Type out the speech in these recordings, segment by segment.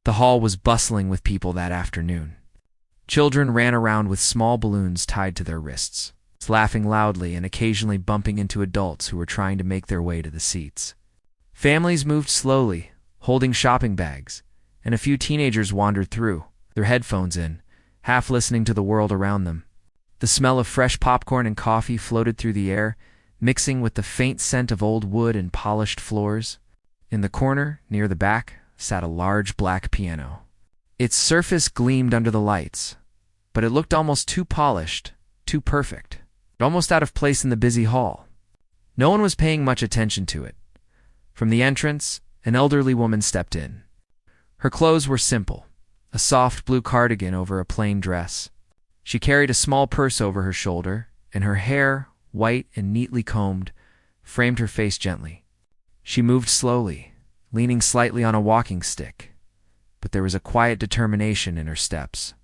The hall was bustling with people that afternoon. Children ran around with small balloons tied to their wrists, laughing loudly and occasionally bumping into adults who were trying to make their way to the seats. Families moved slowly, holding shopping bags, and a few teenagers wandered through, their headphones in, half listening to the world around them. The smell of fresh popcorn and coffee floated through the air, mixing with the faint scent of old wood and polished floors. In the corner, near the back, sat a large black piano. Its surface gleamed under the lights, but it looked almost too polished, too perfect, almost out of place in the busy hall. No one was paying much attention to it. From the entrance, an elderly woman stepped in. Her clothes were simple, a soft blue cardigan over a plain dress. She carried a small purse over her shoulder, and her hair, white and neatly combed, framed her face gently. She moved slowly, leaning slightly on a walking stick, but there was a quiet determination in her steps.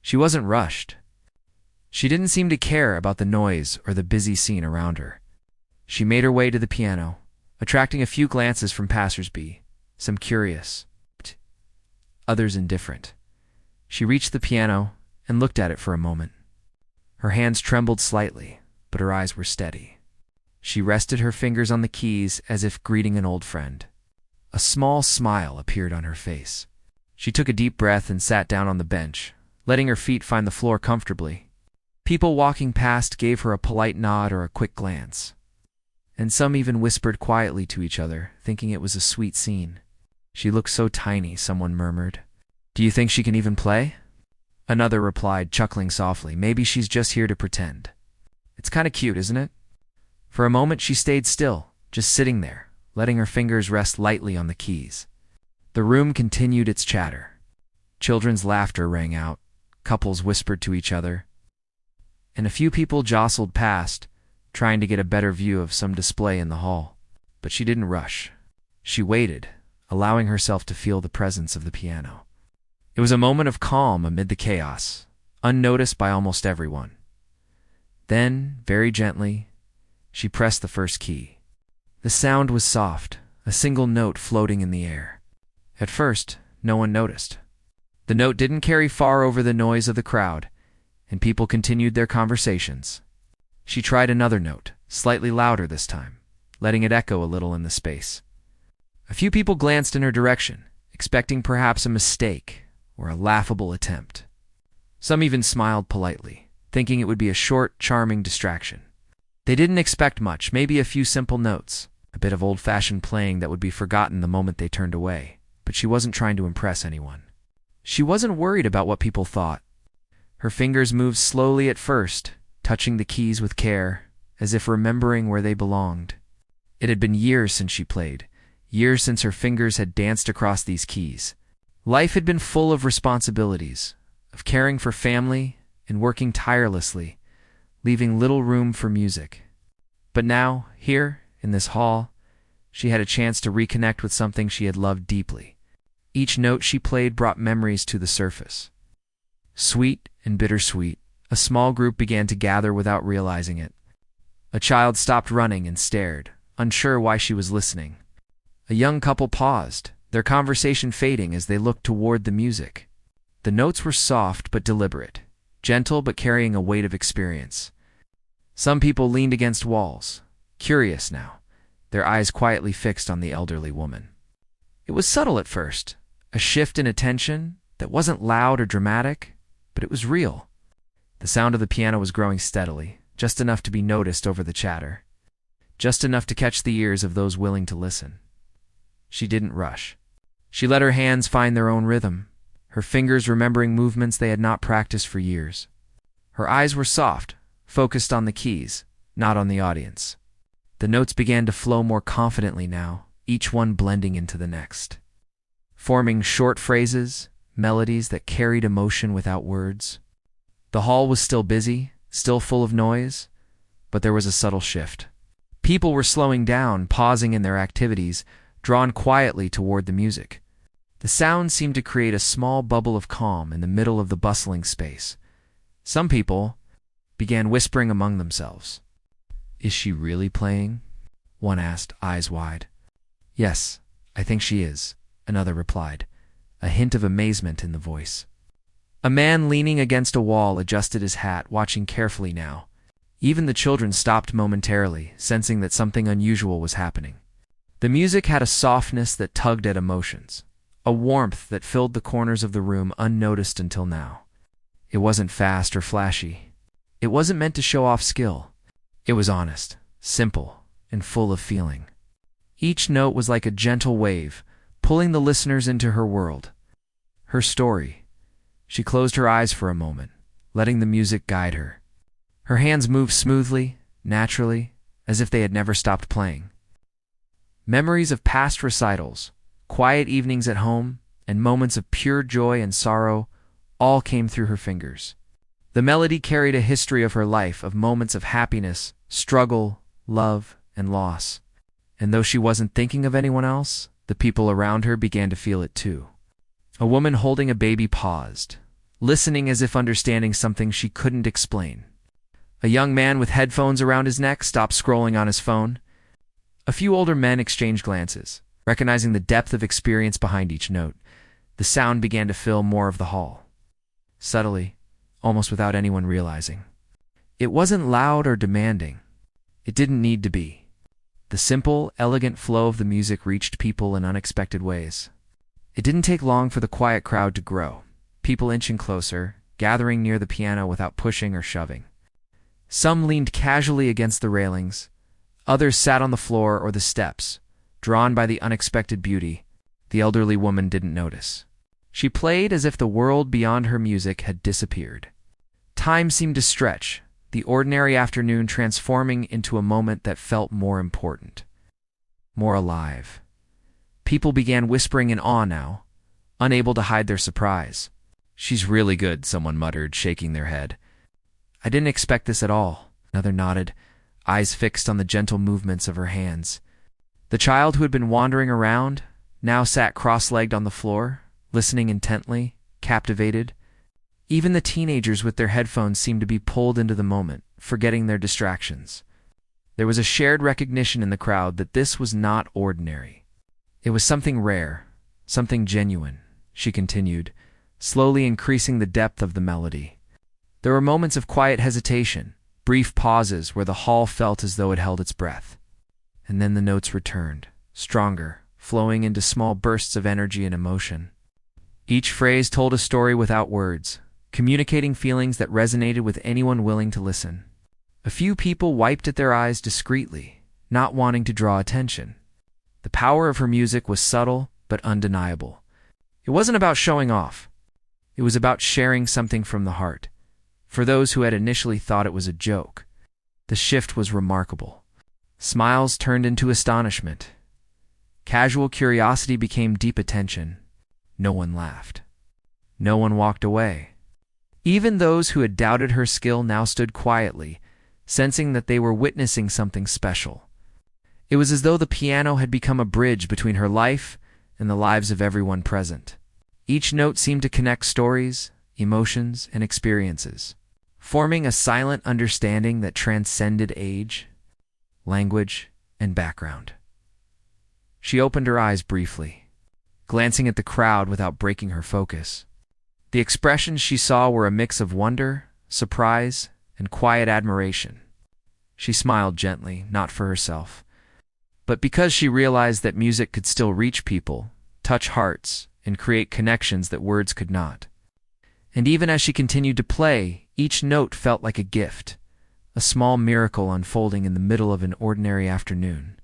She wasn't rushed. She didn't seem to care about the noise or the busy scene around her. She made her way to the piano, attracting a few glances from passers-by, some curious, others indifferent. She reached the piano and looked at it for a moment. Her hands trembled slightly, but her eyes were steady. She rested her fingers on the keys as if greeting an old friend. A small smile appeared on her face. She took a deep breath and sat down on the bench, letting her feet find the floor comfortably. People walking past gave her a polite nod or a quick glance, and some even whispered quietly to each other, thinking it was a sweet scene. "She looks so tiny," someone murmured. "Do you think she can even play?" Another replied, chuckling softly, "Maybe she's just here to pretend." "It's kind of cute, isn't it?" For a moment she stayed still, just sitting there, letting her fingers rest lightly on the keys. The room continued its chatter. Children's laughter rang out, couples whispered to each other, and a few people jostled past, trying to get a better view of some display in the hall. But she didn't rush. She waited, allowing herself to feel the presence of the piano. It was a moment of calm amid the chaos, unnoticed by almost everyone. Then, very gently, she pressed the first key. The sound was soft, a single note floating in the air. At first, no one noticed. The note didn't carry far over the noise of the crowd, and people continued their conversations. She tried another note, slightly louder this time, letting it echo a little in the space. A few people glanced in her direction, expecting perhaps a mistake or a laughable attempt. Some even smiled politely, thinking it would be a short, charming distraction. They didn't expect much, maybe a few simple notes, a bit of old-fashioned playing that would be forgotten the moment they turned away. But she wasn't trying to impress anyone. She wasn't worried about what people thought. Her fingers moved slowly at first, touching the keys with care, as if remembering where they belonged. It had been years since she played, years since her fingers had danced across these keys. Life had been full of responsibilities, of caring for family and working tirelessly, leaving little room for music. But now, here, in this hall, she had a chance to reconnect with something she had loved deeply. Each note she played brought memories to the surface. Sweet and bittersweet, a small group began to gather without realizing it. A child stopped running and stared, unsure why she was listening. A young couple paused, their conversation fading as they looked toward the music. The notes were soft but deliberate, gentle but carrying a weight of experience. Some people leaned against walls, curious now, their eyes quietly fixed on the elderly woman. It was subtle at first, a shift in attention that wasn't loud or dramatic, but it was real. The sound of the piano was growing steadily, just enough to be noticed over the chatter, just enough to catch the ears of those willing to listen. She didn't rush. She let her hands find their own rhythm, her fingers remembering movements they had not practiced for years. Her eyes were soft, focused on the keys, not on the audience. The notes began to flow more confidently now, each one blending into the next, forming short phrases, melodies that carried emotion without words. The hall was still busy, still full of noise, but there was a subtle shift. People were slowing down, pausing in their activities, drawn quietly toward the music. The sound seemed to create a small bubble of calm in the middle of the bustling space. Some people began whispering among themselves. "Is she really playing?" one asked, eyes wide. "Yes, I think she is," another replied, a hint of amazement in the voice. A man leaning against a wall adjusted his hat, watching carefully now. Even the children stopped momentarily, sensing that something unusual was happening. The music had a softness that tugged at emotions, a warmth that filled the corners of the room unnoticed until now. It wasn't fast or flashy. It wasn't meant to show off skill. It was honest, simple, and full of feeling. Each note was like a gentle wave, pulling the listeners into her world. Her story. She closed her eyes for a moment, letting the music guide her. Her hands moved smoothly, naturally, as if they had never stopped playing. Memories of past recitals, quiet evenings at home, and moments of pure joy and sorrow all came through her fingers. The melody carried a history of her life, of moments of happiness, struggle, love, and loss. And though she wasn't thinking of anyone else, the people around her began to feel it too. A woman holding a baby paused, listening as if understanding something she couldn't explain. A young man with headphones around his neck stopped scrolling on his phone. A few older men exchanged glances, recognizing the depth of experience behind each note. The sound began to fill more of the hall. Subtly, almost without anyone realizing. It wasn't loud or demanding. It didn't need to be. The simple, elegant flow of the music reached people in unexpected ways. It didn't take long for the quiet crowd to grow, people inching closer, gathering near the piano without pushing or shoving. Some leaned casually against the railings. Others sat on the floor or the steps, drawn by the unexpected beauty. The elderly woman didn't notice. She played as if the world beyond her music had disappeared. Time seemed to stretch, the ordinary afternoon transforming into a moment that felt more important, more alive. People began whispering in awe now, unable to hide their surprise. "She's really good," someone muttered, shaking their head. "I didn't expect this at all," another nodded, eyes fixed on the gentle movements of her hands. The child who had been wandering around now sat cross-legged on the floor, listening intently, captivated. Even the teenagers with their headphones seemed to be pulled into the moment, forgetting their distractions. There was a shared recognition in the crowd that this was not ordinary. It was something rare, something genuine, she continued, slowly increasing the depth of the melody. There were moments of quiet hesitation, brief pauses where the hall felt as though it held its breath. And then the notes returned, stronger, flowing into small bursts of energy and emotion. Each phrase told a story without words, communicating feelings that resonated with anyone willing to listen. A few people wiped at their eyes discreetly, not wanting to draw attention. The power of her music was subtle but undeniable. It wasn't about showing off. It was about sharing something from the heart. For those who had initially thought it was a joke, the shift was remarkable. Smiles turned into astonishment. Casual curiosity became deep attention. No one laughed. No one walked away. Even those who had doubted her skill now stood quietly, sensing that they were witnessing something special. It was as though the piano had become a bridge between her life and the lives of everyone present. Each note seemed to connect stories, emotions, and experiences, forming a silent understanding that transcended age, language, and background. She opened her eyes briefly, glancing at the crowd without breaking her focus. The expressions she saw were a mix of wonder, surprise, and quiet admiration. She smiled gently, not for herself, but because she realized that music could still reach people, touch hearts, and create connections that words could not. And even as she continued to play, each note felt like a gift, a small miracle unfolding in the middle of an ordinary afternoon.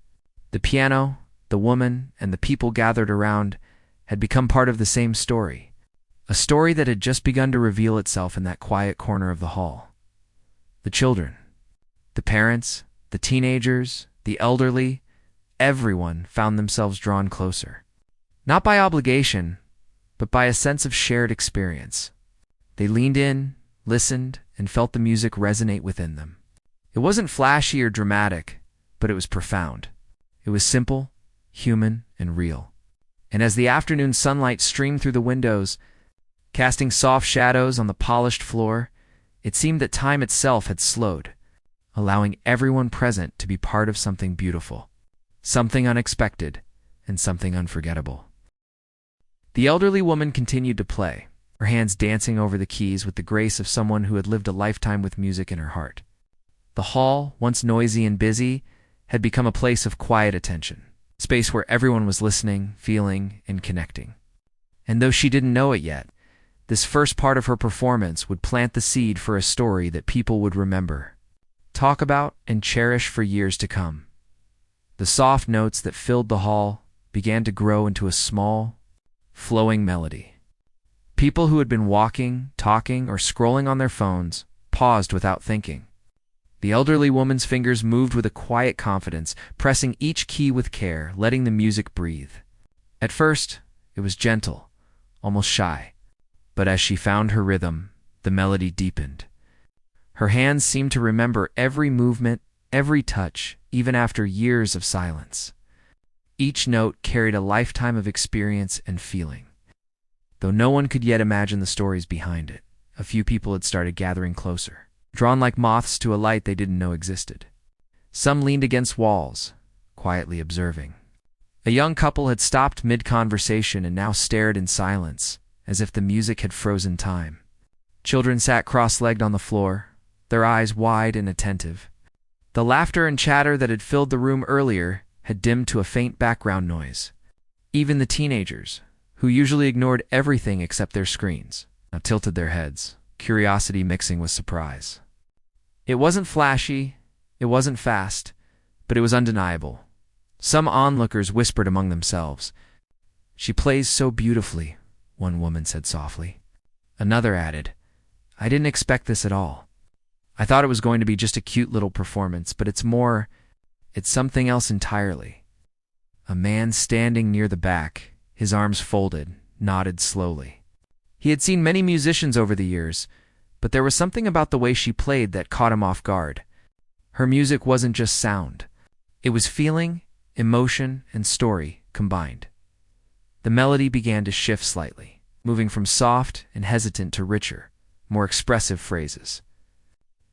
The piano, the woman, and the people gathered around had become part of the same story, a story that had just begun to reveal itself in that quiet corner of the hall. The children, the parents, the teenagers, the elderly, everyone found themselves drawn closer. Not by obligation, but by a sense of shared experience. They leaned in, listened, and felt the music resonate within them. It wasn't flashy or dramatic, but it was profound. It was simple, human, and real. And as the afternoon sunlight streamed through the windows, casting soft shadows on the polished floor, it seemed that time itself had slowed, allowing everyone present to be part of something beautiful, something unexpected, and something unforgettable. The elderly woman continued to play, her hands dancing over the keys with the grace of someone who had lived a lifetime with music in her heart. The hall, once noisy and busy, had become a place of quiet attention, a space where everyone was listening, feeling, and connecting. And though she didn't know it yet, this first part of her performance would plant the seed for a story that people would remember, talk about, and cherish for years to come. The soft notes that filled the hall began to grow into a small, flowing melody. People who had been walking, talking, or scrolling on their phones paused without thinking. The elderly woman's fingers moved with a quiet confidence, pressing each key with care, letting the music breathe. At first, it was gentle, almost shy. But as she found her rhythm, the melody deepened. Her hands seemed to remember every movement, every touch, even after years of silence. Each note carried a lifetime of experience and feeling. Though no one could yet imagine the stories behind it, a few people had started gathering closer, drawn like moths to a light they didn't know existed. Some leaned against walls, quietly observing. A young couple had stopped mid-conversation and now stared in silence, as if the music had frozen time. Children sat cross-legged on the floor, their eyes wide and attentive. The laughter and chatter that had filled the room earlier had dimmed to a faint background noise. Even the teenagers, who usually ignored everything except their screens, now tilted their heads, curiosity mixing with surprise. It wasn't flashy, it wasn't fast, but it was undeniable. Some onlookers whispered among themselves, "She plays so beautifully," one woman said softly. Another added, "I didn't expect this at all. I thought it was going to be just a cute little performance, but it's something else entirely." A man standing near the back, his arms folded, nodded slowly. He had seen many musicians over the years, but there was something about the way she played that caught him off guard. Her music wasn't just sound. It was feeling, emotion, and story combined. The melody began to shift slightly, moving from soft and hesitant to richer, more expressive phrases.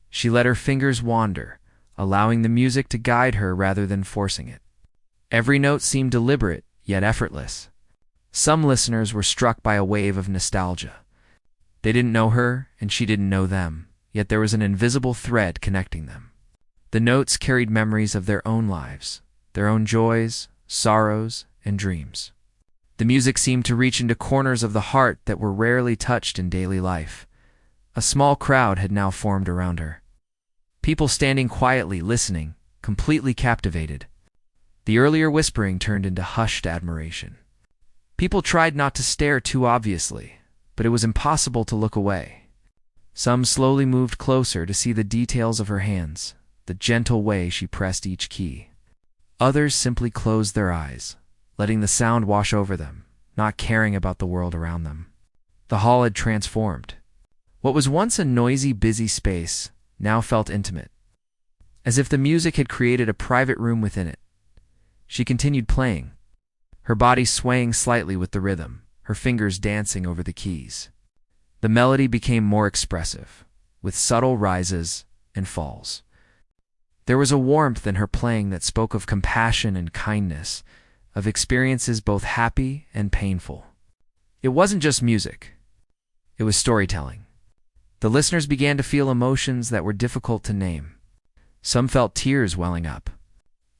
She let her fingers wander, allowing the music to guide her rather than forcing it. Every note seemed deliberate, yet effortless. Some listeners were struck by a wave of nostalgia. They didn't know her, and she didn't know them, yet there was an invisible thread connecting them. The notes carried memories of their own lives, their own joys, sorrows, and dreams. The music seemed to reach into corners of the heart that were rarely touched in daily life. A small crowd had now formed around her. People standing quietly, listening, completely captivated. The earlier whispering turned into hushed admiration. People tried not to stare too obviously, but it was impossible to look away. Some slowly moved closer to see the details of her hands, the gentle way she pressed each key. Others simply closed their eyes, letting the sound wash over them, not caring about the world around them. The hall had transformed. What was once a noisy, busy space now felt intimate, as if the music had created a private room within it. She continued playing, her body swaying slightly with the rhythm, her fingers dancing over the keys. The melody became more expressive, with subtle rises and falls. There was a warmth in her playing that spoke of compassion and kindness, of experiences both happy and painful. It wasn't just music. It was storytelling. The listeners began to feel emotions that were difficult to name. Some felt tears welling up.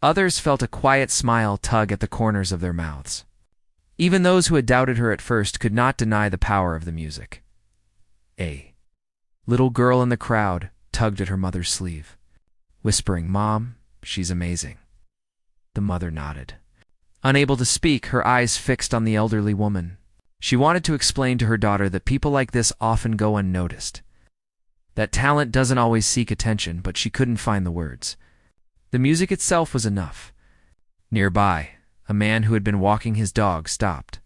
Others felt a quiet smile tug at the corners of their mouths. Even those who had doubted her at first could not deny the power of the music. A little girl in the crowd tugged at her mother's sleeve, whispering, "Mom, she's amazing." The mother nodded. Unable to speak, her eyes fixed on the elderly woman. She wanted to explain to her daughter that people like this often go unnoticed, that talent doesn't always seek attention, but she couldn't find the words. The music itself was enough. Nearby, a man who had been walking his dog stopped.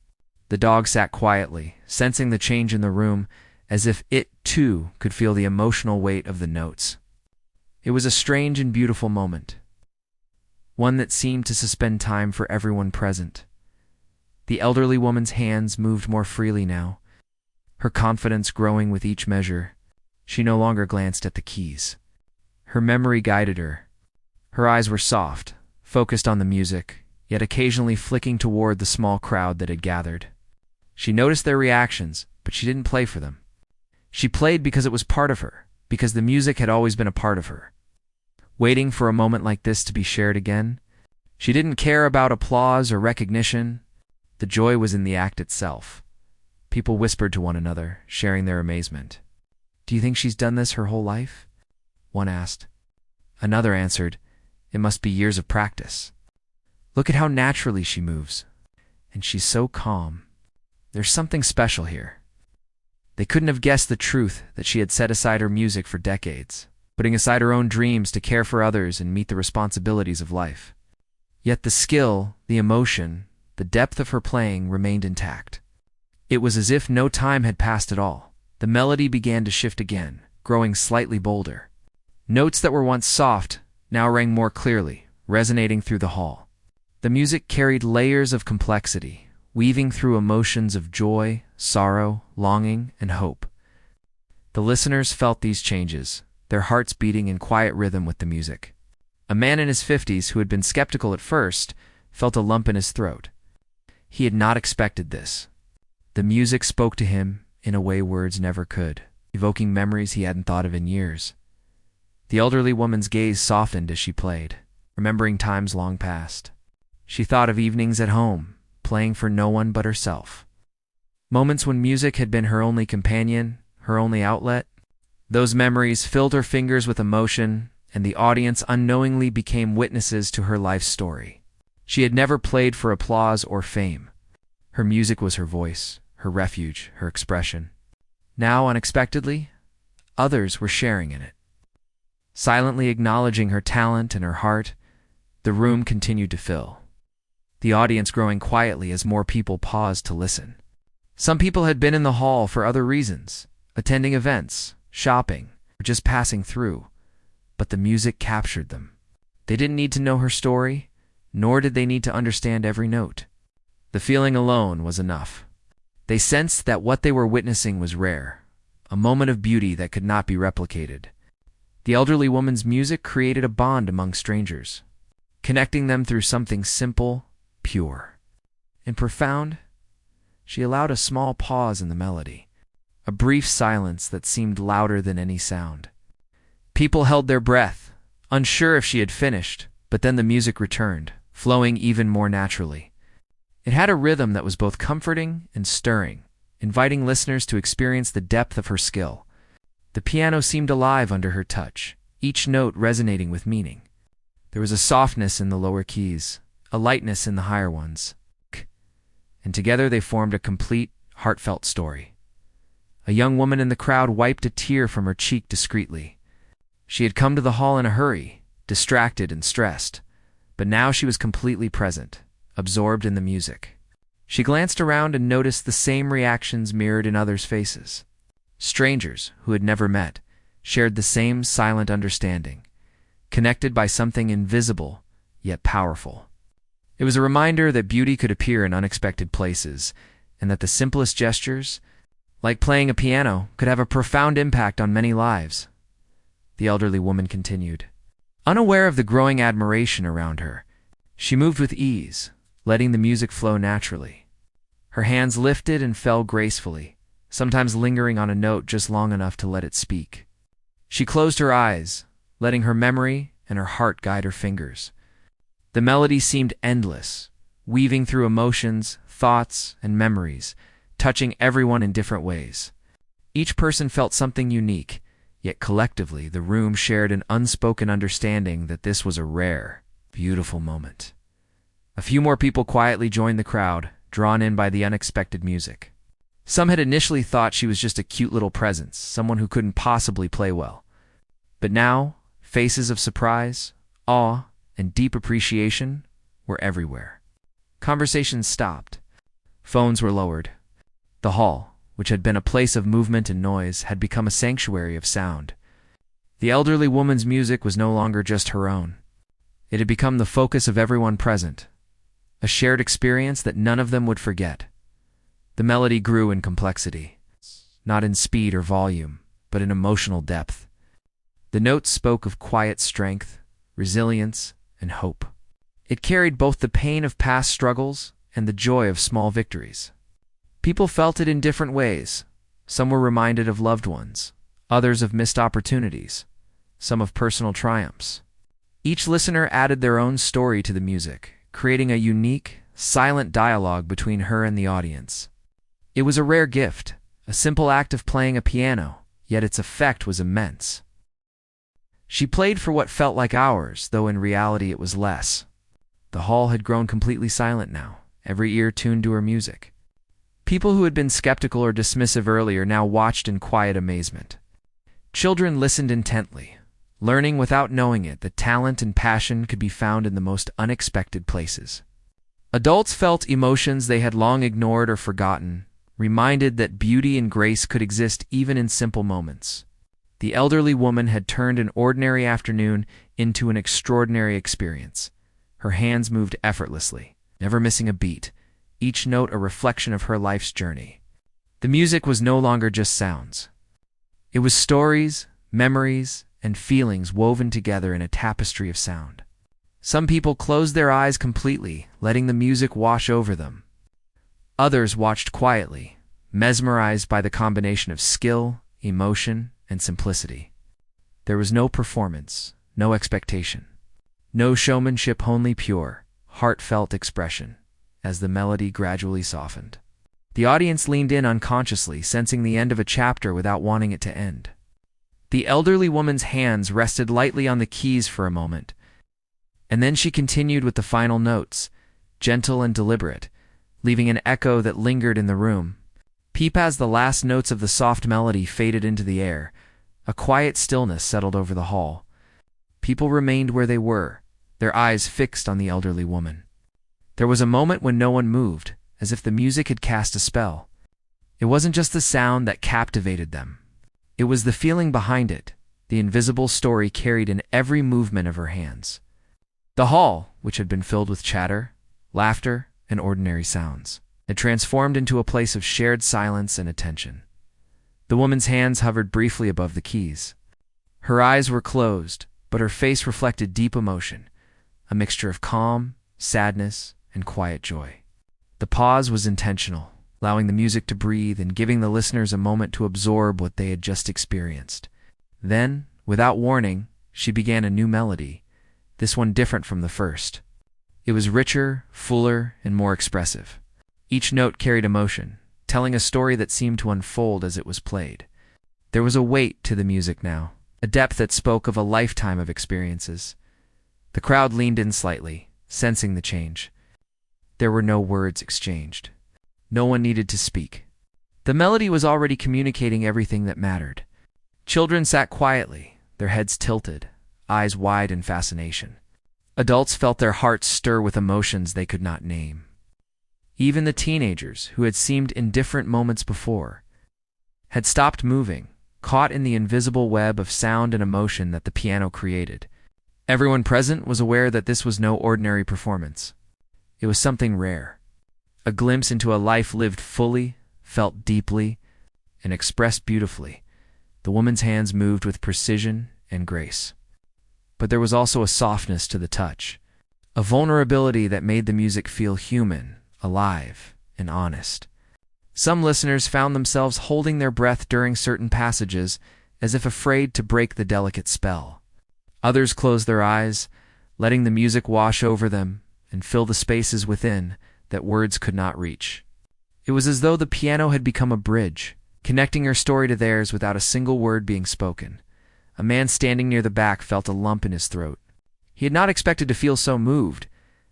The dog sat quietly, sensing the change in the room, as if it, too, could feel the emotional weight of the notes. It was a strange and beautiful moment, one that seemed to suspend time for everyone present. The elderly woman's hands moved more freely now, her confidence growing with each measure. She no longer glanced at the keys. Her memory guided her. Her eyes were soft, focused on the music, yet occasionally flicking toward the small crowd that had gathered. She noticed their reactions, but she didn't play for them. She played because it was part of her, because the music had always been a part of her. Waiting for a moment like this to be shared again, she didn't care about applause or recognition. The joy was in the act itself. People whispered to one another, sharing their amazement. "Do you think she's done this her whole life?" one asked. Another answered, "It must be years of practice. Look at how naturally she moves. And she's so calm. There's something special here." They couldn't have guessed the truth that she had set aside her music for decades, putting aside her own dreams to care for others and meet the responsibilities of life. Yet the skill, the emotion, the depth of her playing remained intact. It was as if no time had passed at all. The melody began to shift again, growing slightly bolder. Notes that were once soft now rang more clearly, resonating through the hall. The music carried layers of complexity, weaving through emotions of joy, sorrow, longing, and hope. The listeners felt these changes, their hearts beating in quiet rhythm with the music. A man in his 50s who had been skeptical at first felt a lump in his throat. He had not expected this. The music spoke to him in a way words never could, evoking memories he hadn't thought of in years. The elderly woman's gaze softened as she played, remembering times long past. She thought of evenings at home, playing for no one but herself. Moments when music had been her only companion, her only outlet. Those memories filled her fingers with emotion, and the audience unknowingly became witnesses to her life story. She had never played for applause or fame. Her music was her voice, her refuge, her expression. Now, unexpectedly, others were sharing in it. Silently acknowledging her talent and her heart, the room continued to fill, the audience growing quietly as more people paused to listen. Some people had been in the hall for other reasons, attending events, shopping, or just passing through, but the music captured them. They didn't need to know her story, nor did they need to understand every note. The feeling alone was enough. They sensed that what they were witnessing was rare, a moment of beauty that could not be replicated. The elderly woman's music created a bond among strangers, connecting them through something simple, pure, and profound. She allowed a small pause in the melody, a brief silence that seemed louder than any sound. People held their breath, unsure if she had finished, but then the music returned, flowing even more naturally. It had a rhythm that was both comforting and stirring, inviting listeners to experience the depth of her skill. The piano seemed alive under her touch, each note resonating with meaning. There was a softness in the lower keys, a lightness in the higher ones, and together they formed a complete, heartfelt story. A young woman in the crowd wiped a tear from her cheek discreetly. She had come to the hall in a hurry, distracted and stressed, but now she was completely present, absorbed in the music. She glanced around and noticed the same reactions mirrored in others' faces. Strangers, who had never met, shared the same silent understanding, connected by something invisible yet powerful. It was a reminder that beauty could appear in unexpected places, and that the simplest gestures, like playing a piano, could have a profound impact on many lives. The elderly woman continued. Unaware of the growing admiration around her, she moved with ease, letting the music flow naturally. Her hands lifted and fell gracefully, sometimes lingering on a note just long enough to let it speak. She closed her eyes, letting her memory and her heart guide her fingers. The melody seemed endless, weaving through emotions, thoughts, and memories, touching everyone in different ways. Each person felt something unique, yet collectively the room shared an unspoken understanding that this was a rare, beautiful moment. A few more people quietly joined the crowd, drawn in by the unexpected music. Some had initially thought she was just a cute little presence, someone who couldn't possibly play well. But now, faces of surprise, awe, and deep appreciation were everywhere. Conversations stopped. Phones were lowered. The hall, which had been a place of movement and noise, had become a sanctuary of sound. The elderly woman's music was no longer just her own. It had become the focus of everyone present, a shared experience that none of them would forget. The melody grew in complexity, not in speed or volume, but in emotional depth. The notes spoke of quiet strength, resilience, and hope. It carried both the pain of past struggles and the joy of small victories. People felt it in different ways. Some were reminded of loved ones, others of missed opportunities, some of personal triumphs. Each listener added their own story to the music, creating a unique, silent dialogue between her and the audience. It was a rare gift, a simple act of playing a piano, yet its effect was immense. She played for what felt like hours, though in reality it was less. The hall had grown completely silent now, every ear tuned to her music. People who had been skeptical or dismissive earlier now watched in quiet amazement. Children listened intently, learning without knowing it that talent and passion could be found in the most unexpected places. Adults felt emotions they had long ignored or forgotten, reminded that beauty and grace could exist even in simple moments. The elderly woman had turned an ordinary afternoon into an extraordinary experience. Her hands moved effortlessly, never missing a beat, each note a reflection of her life's journey. The music was no longer just sounds. It was stories, memories, and feelings woven together in a tapestry of sound. Some people closed their eyes completely, letting the music wash over them. Others watched quietly, mesmerized by the combination of skill, emotion, and simplicity. There was no performance, no expectation, no showmanship, only pure, heartfelt expression, as the melody gradually softened. The audience leaned in unconsciously, sensing the end of a chapter without wanting it to end. The elderly woman's hands rested lightly on the keys for a moment, and then she continued with the final notes, gentle and deliberate, leaving an echo that lingered in the room. Peep as the last notes of the soft melody faded into the air, a quiet stillness settled over the hall. People remained where they were, their eyes fixed on the elderly woman. There was a moment when no one moved, as if the music had cast a spell. It wasn't just the sound that captivated them. It was the feeling behind it, the invisible story carried in every movement of her hands. The hall, which had been filled with chatter, laughter, and ordinary sounds, had transformed into a place of shared silence and attention. The woman's hands hovered briefly above the keys. Her eyes were closed, but her face reflected deep emotion, a mixture of calm, sadness, and quiet joy. The pause was intentional, allowing the music to breathe and giving the listeners a moment to absorb what they had just experienced. Then, without warning, she began a new melody, this one different from the first. It was richer, fuller, and more expressive. Each note carried emotion, telling a story that seemed to unfold as it was played. There was a weight to the music now, a depth that spoke of a lifetime of experiences. The crowd leaned in slightly, sensing the change. There were no words exchanged. No one needed to speak. The melody was already communicating everything that mattered. Children sat quietly, their heads tilted, eyes wide in fascination. Adults felt their hearts stir with emotions they could not name. Even the teenagers, who had seemed indifferent moments before, had stopped moving, caught in the invisible web of sound and emotion that the piano created. Everyone present was aware that this was no ordinary performance. It was something rare, a glimpse into a life lived fully, felt deeply, and expressed beautifully. The woman's hands moved with precision and grace. But there was also a softness to the touch, a vulnerability that made the music feel human, alive, and honest. Some listeners found themselves holding their breath during certain passages, as if afraid to break the delicate spell. Others closed their eyes, letting the music wash over them and fill the spaces within that words could not reach. It was as though the piano had become a bridge, connecting her story to theirs without a single word being spoken. A man standing near the back felt a lump in his throat. He had not expected to feel so moved,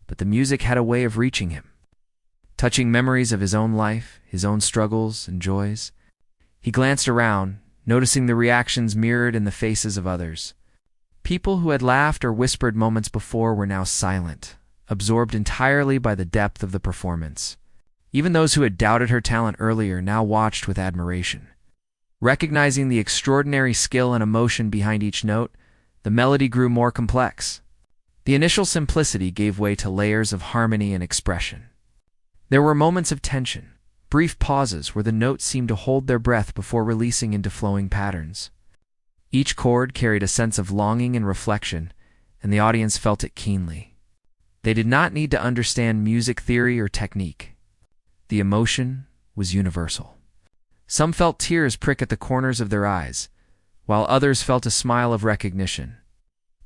but the music had a way of reaching him, touching memories of his own life, his own struggles and joys. He glanced around, noticing the reactions mirrored in the faces of others. People who had laughed or whispered moments before were now silent, absorbed entirely by the depth of the performance. Even those who had doubted her talent earlier now watched with admiration. Recognizing the extraordinary skill and emotion behind each note, the melody grew more complex. The initial simplicity gave way to layers of harmony and expression. There were moments of tension, brief pauses where the notes seemed to hold their breath before releasing into flowing patterns. Each chord carried a sense of longing and reflection, and the audience felt it keenly. They did not need to understand music theory or technique. The emotion, was universal. Some felt tears prick at the corners of their eyes, while others felt a smile of recognition,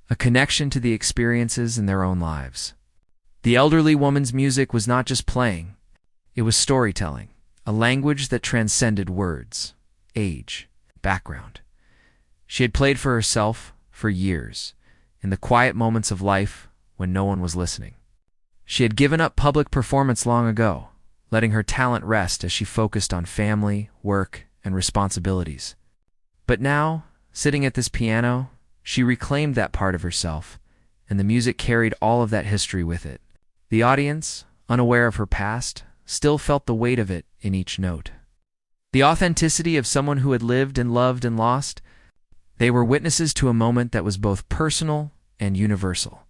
a connection to the experiences in their own lives. The elderly woman's music was not just playing, it was storytelling, a language that transcended words, age, background. She had played for herself for years, in the quiet moments of life when no one was listening. She had given up public performance long ago, letting her talent rest as she focused on family, work, and responsibilities. But now, sitting at this piano, she reclaimed that part of herself, and the music carried all of that history with it. The audience, unaware of her past, still felt the weight of it in each note. The authenticity of someone who had lived and loved and lost, they were witnesses to a moment that was both personal and universal.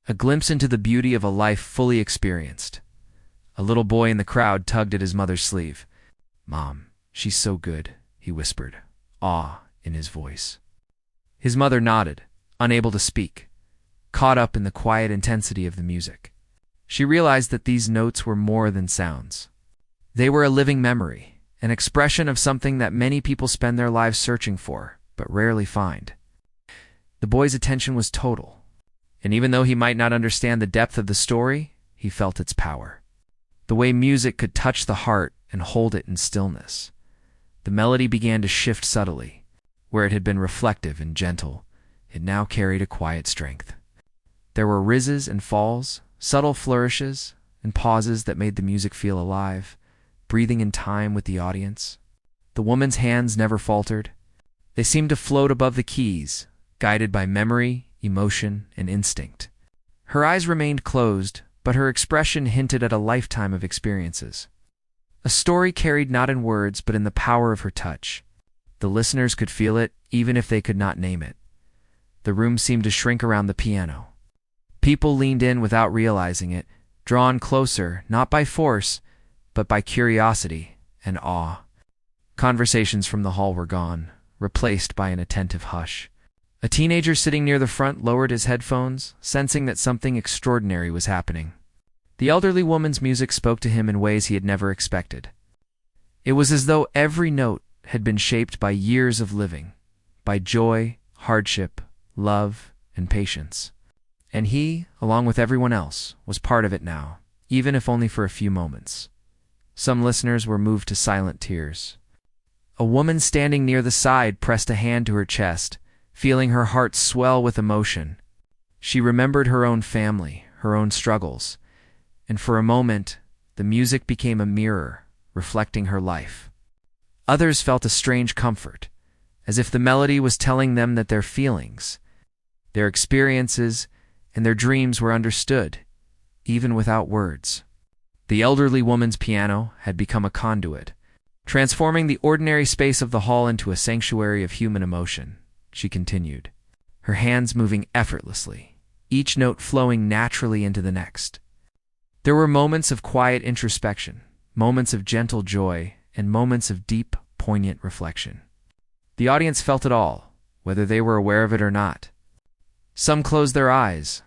A glimpse into the beauty of a life fully experienced. A little boy in the crowd tugged at his mother's sleeve. "Mom, she's so good," he whispered, awe in his voice. His mother nodded, unable to speak, caught up in the quiet intensity of the music. She realized that these notes were more than sounds. They were a living memory, an expression of something that many people spend their lives searching for, but rarely find. The boy's attention was total, and even though he might not understand the depth of the story, he felt its power. The way music could touch the heart and hold it in stillness. The melody began to shift subtly. Where it had been reflective and gentle, it now carried a quiet strength. There were rises and falls, subtle flourishes, and pauses that made the music feel alive, breathing in time with the audience. The woman's hands never faltered. They seemed to float above the keys, guided by memory, emotion, and instinct. Her eyes remained closed, but her expression hinted at a lifetime of experiences. A story carried not in words, but in the power of her touch. The listeners could feel it, even if they could not name it. The room seemed to shrink around the piano. People leaned in without realizing it, drawn closer, not by force, but by curiosity and awe. Conversations from the hall were gone, replaced by an attentive hush. A teenager sitting near the front lowered his headphones, sensing that something extraordinary was happening. The elderly woman's music spoke to him in ways he had never expected. It was as though every note had been shaped by years of living, by joy, hardship, love, and patience. And he, along with everyone else, was part of it now, even if only for a few moments. Some listeners were moved to silent tears. A woman standing near the side pressed a hand to her chest, feeling her heart swell with emotion. She remembered her own family, her own struggles, and for a moment, the music became a mirror, reflecting her life. Others felt a strange comfort, as if the melody was telling them that their feelings, their experiences, and their dreams were understood, even without words. The elderly woman's piano had become a conduit, transforming the ordinary space of the hall into a sanctuary of human emotion. She continued, her hands moving effortlessly, each note flowing naturally into the next. There were moments of quiet introspection, moments of gentle joy, and moments of deep, poignant reflection. The audience felt it all, whether they were aware of it or not. Some closed their eyes,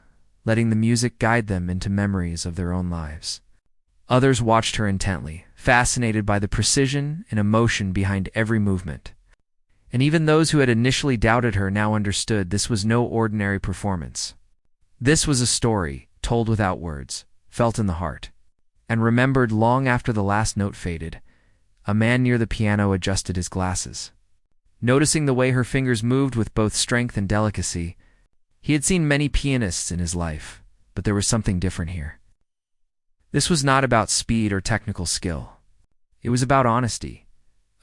letting the music guide them into memories of their own lives. Others watched her intently, fascinated by the precision and emotion behind every movement. And even those who had initially doubted her now understood this was no ordinary performance. This was a story, told without words, felt in the heart, and remembered long after the last note faded. A man near the piano adjusted his glasses. Noticing the way her fingers moved with both strength and delicacy, he had seen many pianists in his life, but there was something different here. This was not about speed or technical skill. It was about honesty,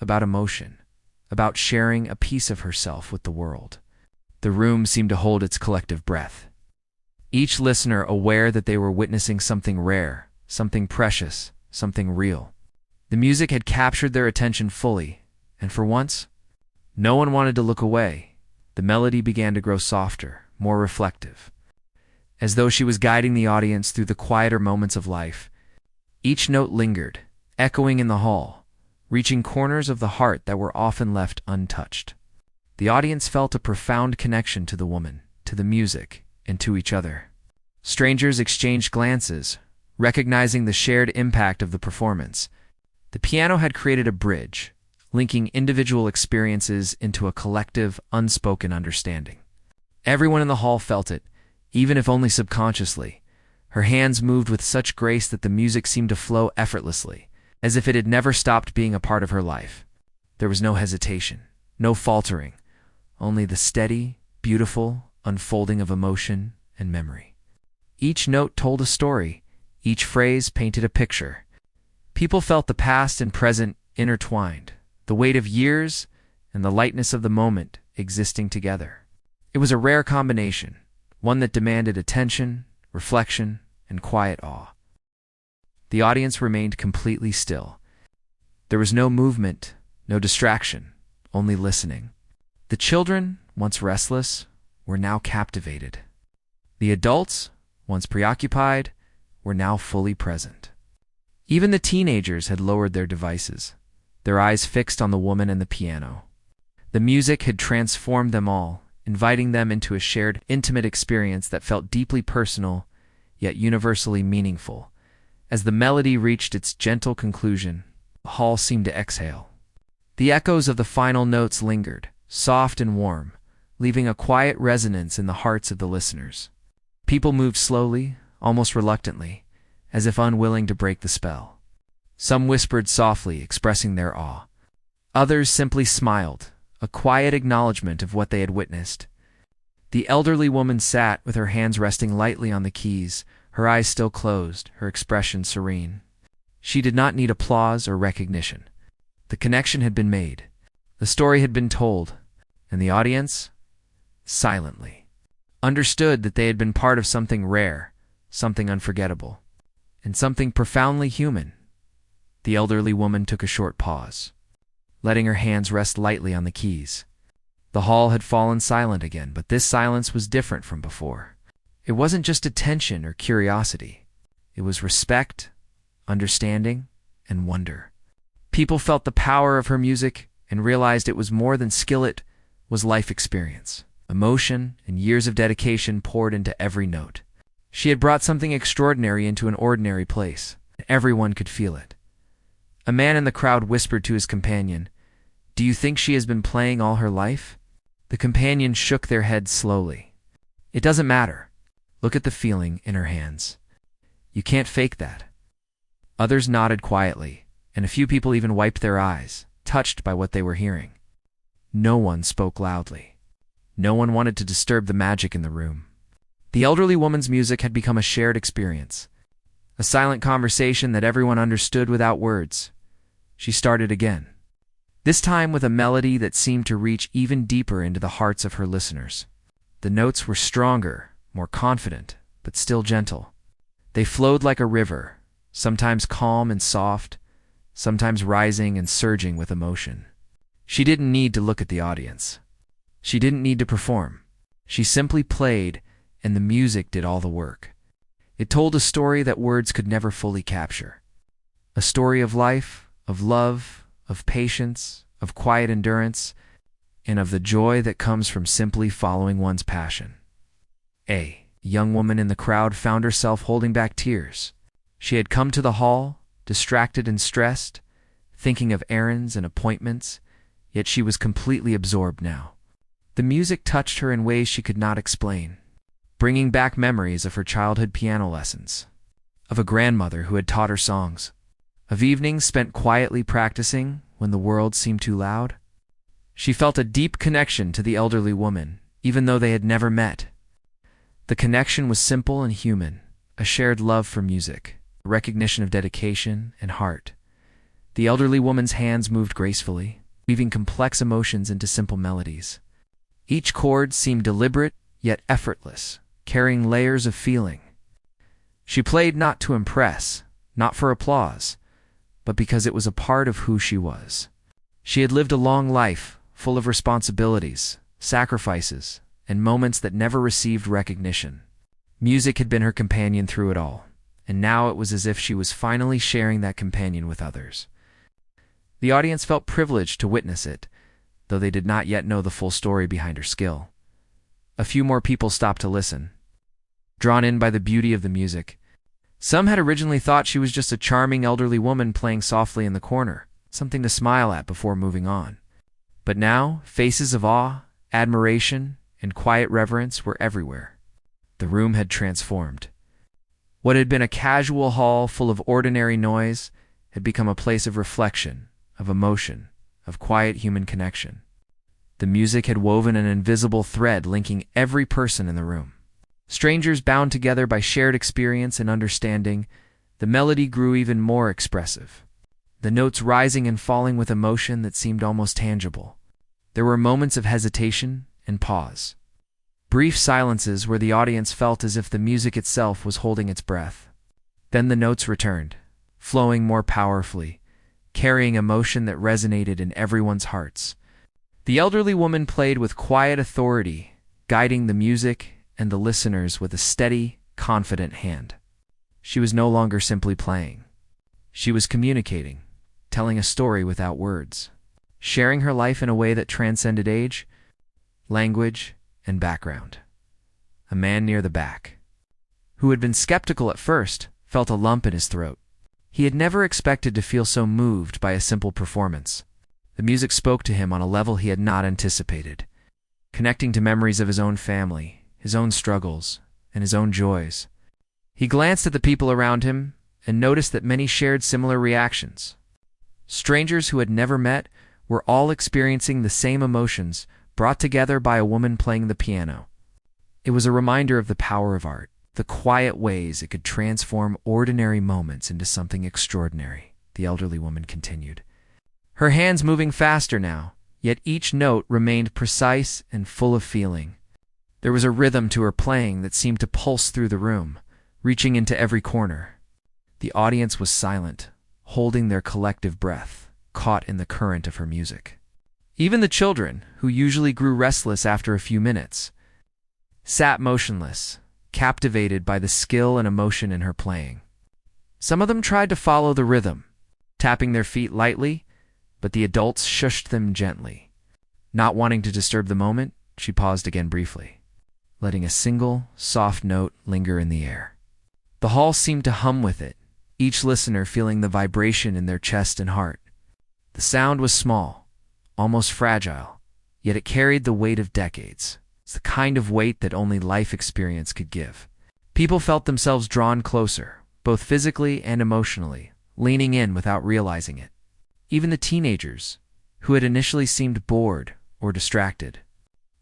about emotion, about sharing a piece of herself with the world. The room seemed to hold its collective breath. Each listener aware that they were witnessing something rare, something precious, something real. The music had captured their attention fully, and for once, no one wanted to look away. The melody began to grow softer, more reflective, as though she was guiding the audience through the quieter moments of life. Each note lingered, echoing in the hall, reaching corners of the heart that were often left untouched. The audience felt a profound connection to the woman, to the music, and to each other. Strangers exchanged glances, recognizing the shared impact of the performance. The piano had created a bridge, linking individual experiences into a collective, unspoken understanding. Everyone in the hall felt it, even if only subconsciously. Her hands moved with such grace that the music seemed to flow effortlessly, as if it had never stopped being a part of her life. There was no hesitation, no faltering, only the steady, beautiful unfolding of emotion and memory. Each note told a story, each phrase painted a picture. People felt the past and present intertwined, the weight of years and the lightness of the moment existing together. It was a rare combination, one that demanded attention, reflection, and quiet awe. The audience remained completely still. There was no movement, no distraction, only listening. The children, once restless, were now captivated. The adults, once preoccupied, were now fully present. Even the teenagers had lowered their devices, their eyes fixed on the woman and the piano. The music had transformed them all, inviting them into a shared, intimate experience that felt deeply personal, yet universally meaningful. As the melody reached its gentle conclusion, the hall seemed to exhale. The echoes of the final notes lingered, soft and warm, leaving a quiet resonance in the hearts of the listeners. People moved slowly, almost reluctantly, as if unwilling to break the spell. Some whispered softly, expressing their awe. Others simply smiled, a quiet acknowledgement of what they had witnessed. The elderly woman sat with her hands resting lightly on the keys, her eyes still closed, her expression serene. She did not need applause or recognition. The connection had been made. The story had been told, and the audience, silently, understood that they had been part of something rare, something unforgettable, and something profoundly human. The elderly woman took a short pause, letting her hands rest lightly on the keys. The hall had fallen silent again, but this silence was different from before. It wasn't just attention or curiosity. It was respect, understanding, and wonder. People felt the power of her music and realized it was more than skill, it was life experience. Emotion and years of dedication poured into every note. She had brought something extraordinary into an ordinary place. Everyone could feel it. A man in the crowd whispered to his companion, "Do you think she has been playing all her life?" The companions shook their heads slowly. "It doesn't matter. Look at the feeling in her hands. You can't fake that." Others nodded quietly, and a few people even wiped their eyes, touched by what they were hearing. No one spoke loudly. No one wanted to disturb the magic in the room. The elderly woman's music had become a shared experience, a silent conversation that everyone understood without words. She started again, this time with a melody that seemed to reach even deeper into the hearts of her listeners. The notes were stronger, more confident, but still gentle. They flowed like a river, sometimes calm and soft, sometimes rising and surging with emotion. She didn't need to look at the audience. She didn't need to perform. She simply played, and the music did all the work. It told a story that words could never fully capture. A story of life, of love, of patience, of quiet endurance, and of the joy that comes from simply following one's passion. A young woman in the crowd found herself holding back tears. She had come to the hall, distracted and stressed, thinking of errands and appointments, yet she was completely absorbed now. The music touched her in ways she could not explain, bringing back memories of her childhood piano lessons, of a grandmother who had taught her songs, of evenings spent quietly practicing when the world seemed too loud. She felt a deep connection to the elderly woman, even though they had never met. The connection was simple and human, a shared love for music, a recognition of dedication and heart. The elderly woman's hands moved gracefully, weaving complex emotions into simple melodies. Each chord seemed deliberate, yet effortless, carrying layers of feeling. She played not to impress, not for applause, but because it was a part of who she was. She had lived a long life, full of responsibilities, sacrifices, and moments that never received recognition. Music had been her companion through it all, and now it was as if she was finally sharing that companion with others. The audience felt privileged to witness it, though they did not yet know the full story behind her skill. A few more people stopped to listen, drawn in by the beauty of the music. Some had originally thought she was just a charming elderly woman playing softly in the corner, something to smile at before moving on. But now, faces of awe, admiration, and quiet reverence were everywhere. The room had transformed. What had been a casual hall full of ordinary noise had become a place of reflection, of emotion, of quiet human connection. The music had woven an invisible thread linking every person in the room. Strangers bound together by shared experience and understanding, the melody grew even more expressive, the notes rising and falling with emotion that seemed almost tangible. There were moments of hesitation and pause. Brief silences where the audience felt as if the music itself was holding its breath. Then the notes returned, flowing more powerfully, carrying emotion that resonated in everyone's hearts. The elderly woman played with quiet authority, guiding the music and the listeners with a steady, confident hand. She was no longer simply playing. She was communicating, telling a story without words, sharing her life in a way that transcended age, language, and background. A man near the back, who had been skeptical at first, felt a lump in his throat. He had never expected to feel so moved by a simple performance. The music spoke to him on a level he had not anticipated, connecting to memories of his own family, his own struggles, and his own joys. He glanced at the people around him and noticed that many shared similar reactions. Strangers who had never met were all experiencing the same emotions, brought together by a woman playing the piano. It was a reminder of the power of art, the quiet ways it could transform ordinary moments into something extraordinary, the elderly woman continued. Her hands moving faster now, yet each note remained precise and full of feeling. There was a rhythm to her playing that seemed to pulse through the room, reaching into every corner. The audience was silent, holding their collective breath, caught in the current of her music. Even the children, who usually grew restless after a few minutes, sat motionless, captivated by the skill and emotion in her playing. Some of them tried to follow the rhythm, tapping their feet lightly, but the adults shushed them gently. Not wanting to disturb the moment, she paused again briefly, letting a single, soft note linger in the air. The hall seemed to hum with it, each listener feeling the vibration in their chest and heart. The sound was small, almost fragile, yet it carried the weight of decades. It's the kind of weight that only life experience could give. People felt themselves drawn closer, both physically and emotionally, leaning in without realizing it. Even the teenagers, who had initially seemed bored or distracted,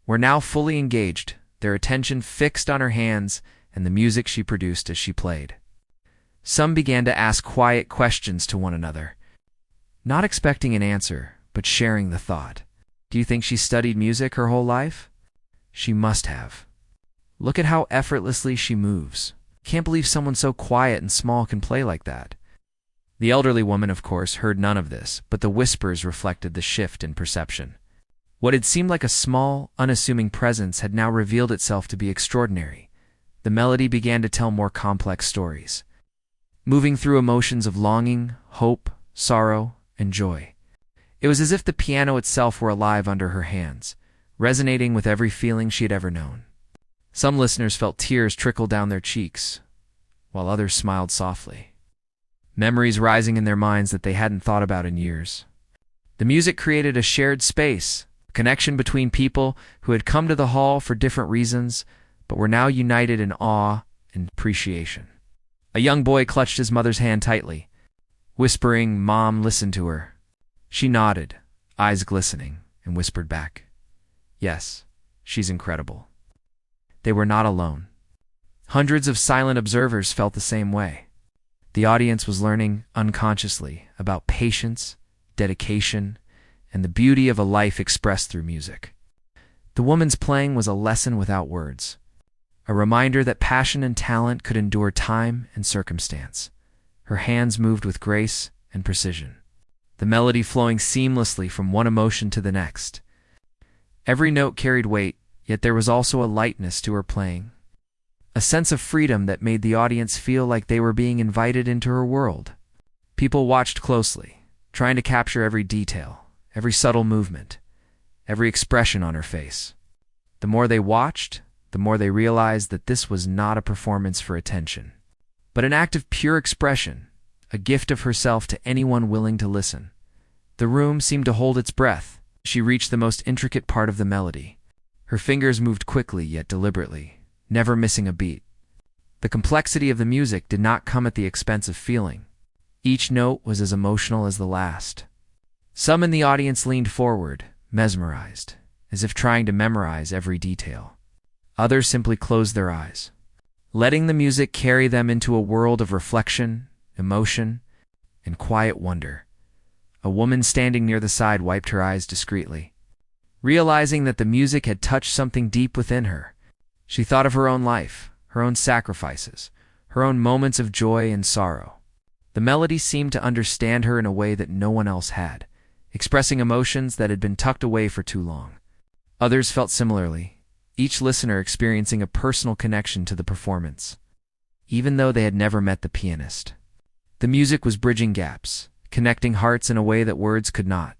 were now fully engaged, their attention fixed on her hands and the music she produced as she played. Some began to ask quiet questions to one another, not expecting an answer, but sharing the thought. Do you think she studied music her whole life? She must have. Look at how effortlessly she moves. Can't believe someone so quiet and small can play like that. The elderly woman, of course, heard none of this, but the whispers reflected the shift in perception. What had seemed like a small, unassuming presence had now revealed itself to be extraordinary. The melody began to tell more complex stories, moving through emotions of longing, hope, sorrow, and joy. It was as if the piano itself were alive under her hands, resonating with every feeling she had ever known. Some listeners felt tears trickle down their cheeks, while others smiled softly, memories rising in their minds that they hadn't thought about in years. The music created a shared space, a connection between people who had come to the hall for different reasons, but were now united in awe and appreciation. A young boy clutched his mother's hand tightly, whispering, "Mom, listen to her." She nodded, eyes glistening, and whispered back, "Yes, she's incredible." They were not alone. Hundreds of silent observers felt the same way. The audience was learning unconsciously about patience, dedication, and the beauty of a life expressed through music. The woman's playing was a lesson without words, a reminder that passion and talent could endure time and circumstance. Her hands moved with grace and precision, the melody flowing seamlessly from one emotion to the next. Every note carried weight, yet there was also a lightness to her playing, a sense of freedom that made the audience feel like they were being invited into her world. People watched closely, trying to capture every detail, every subtle movement, every expression on her face. The more they watched, the more they realized that this was not a performance for attention. but an act of pure expression, a gift of herself to anyone willing to listen. The room seemed to hold its breath. She reached the most intricate part of the melody. Her fingers moved quickly yet deliberately, never missing a beat. The complexity of the music did not come at the expense of feeling. Each note was as emotional as the last. Some in the audience leaned forward, mesmerized, as if trying to memorize every detail. Others simply closed their eyes, letting the music carry them into a world of reflection, emotion, and quiet wonder. A woman standing near the side wiped her eyes discreetly. Realizing that the music had touched something deep within her, she thought of her own life, her own sacrifices, her own moments of joy and sorrow. The melody seemed to understand her in a way that no one else had, expressing emotions that had been tucked away for too long. Others felt similarly, each listener experiencing a personal connection to the performance, even though they had never met the pianist. The music was bridging gaps, connecting hearts in a way that words could not.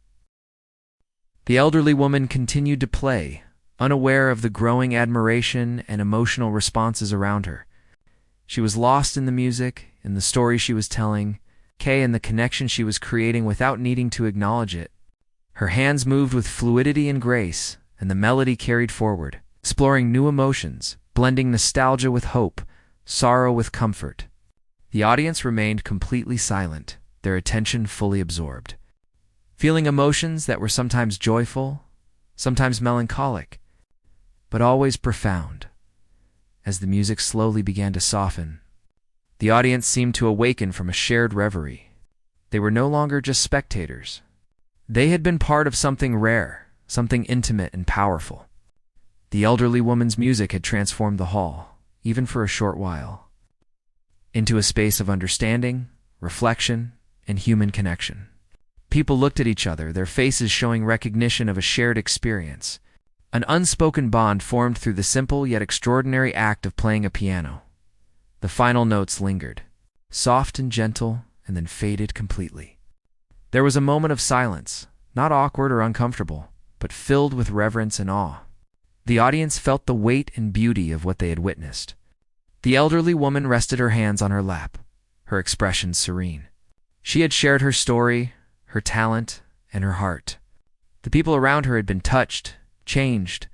The elderly woman continued to play, unaware of the growing admiration and emotional responses around her. She was lost in the music, in the story she was telling, and the connection she was creating without needing to acknowledge it. Her hands moved with fluidity and grace, and the melody carried forward, exploring new emotions, blending nostalgia with hope, sorrow with comfort. The audience remained completely silent, their attention fully absorbed, feeling emotions that were sometimes joyful, sometimes melancholic, but always profound. As the music slowly began to soften, the audience seemed to awaken from a shared reverie. They were no longer just spectators. They had been part of something rare, something intimate and powerful. The elderly woman's music had transformed the hall, even for a short while, into a space of understanding, reflection, and human connection. People looked at each other, their faces showing recognition of a shared experience. An unspoken bond formed through the simple yet extraordinary act of playing a piano. The final notes lingered, soft and gentle, and then faded completely. There was a moment of silence, not awkward or uncomfortable, but filled with reverence and awe. The audience felt the weight and beauty of what they had witnessed. The elderly woman rested her hands on her lap, her expression serene. She had shared her story, her talent, and her heart. The people around her had been touched, changed,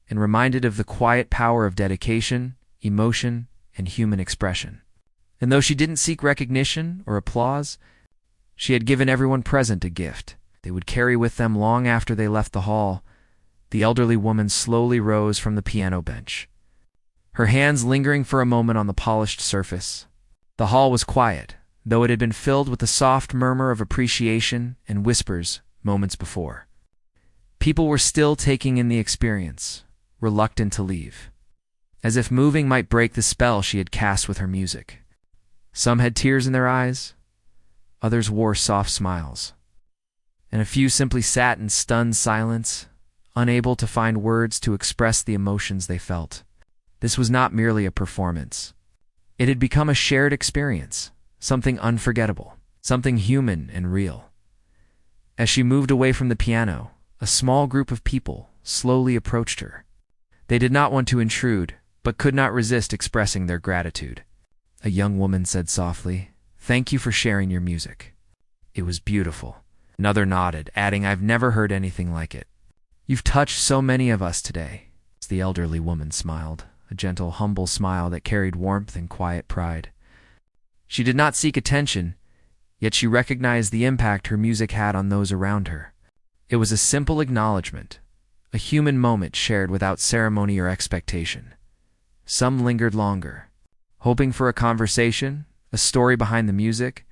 and reminded of the quiet power of dedication, emotion, and human expression. And though she didn't seek recognition or applause, she had given everyone present a gift they would carry with them long after they left the hall. The elderly woman slowly rose from the piano bench, her hands lingering for a moment on the polished surface. The hall was quiet, though it had been filled with the soft murmur of appreciation and whispers moments before. People were still taking in the experience, reluctant to leave, as if moving might break the spell she had cast with her music. Some had tears in their eyes, others wore soft smiles, and a few simply sat in stunned silence, unable to find words to express the emotions they felt. This was not merely a performance. It had become a shared experience, something unforgettable, something human and real. As she moved away from the piano, a small group of people slowly approached her. They did not want to intrude, but could not resist expressing their gratitude. A young woman said softly, "Thank you for sharing your music. It was beautiful." Another nodded, adding, "I've never heard anything like it." "You've touched so many of us today." The elderly woman smiled, a gentle, humble smile that carried warmth and quiet pride. She did not seek attention, yet she recognized the impact her music had on those around her. It was a simple acknowledgement, a human moment shared without ceremony or expectation. Some lingered longer, hoping for a conversation, a story behind the music,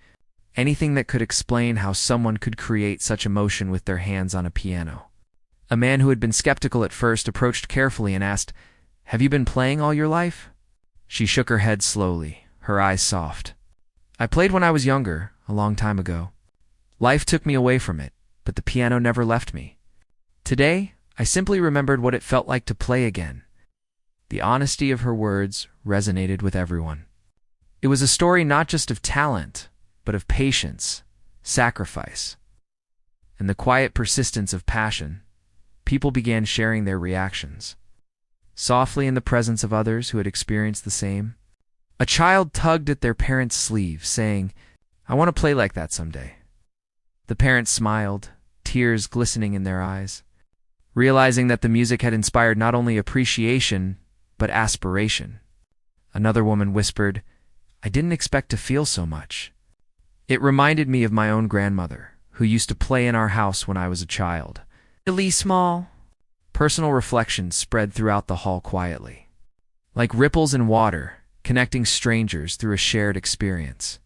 anything that could explain how someone could create such emotion with their hands on a piano. A man who had been skeptical at first approached carefully and asked, "Have you been playing all your life?" She shook her head slowly, her eyes soft. "I played when I was younger, a long time ago. Life took me away from it, but the piano never left me. Today, I simply remembered what it felt like to play again." The honesty of her words resonated with everyone. It was a story not just of talent, but of patience, sacrifice, and the quiet persistence of passion. People began sharing their reactions, softly in the presence of others who had experienced the same. A child tugged at their parent's sleeve, saying, "I want to play like that someday." The parents smiled, tears glistening in their eyes, realizing that the music had inspired not only appreciation, but aspiration. Another woman whispered, "I didn't expect to feel so much." It reminded me of my own grandmother, who used to play in our house when I was a child. Really small. Personal reflections spread throughout the hall quietly, like ripples in water, connecting strangers through a shared experience.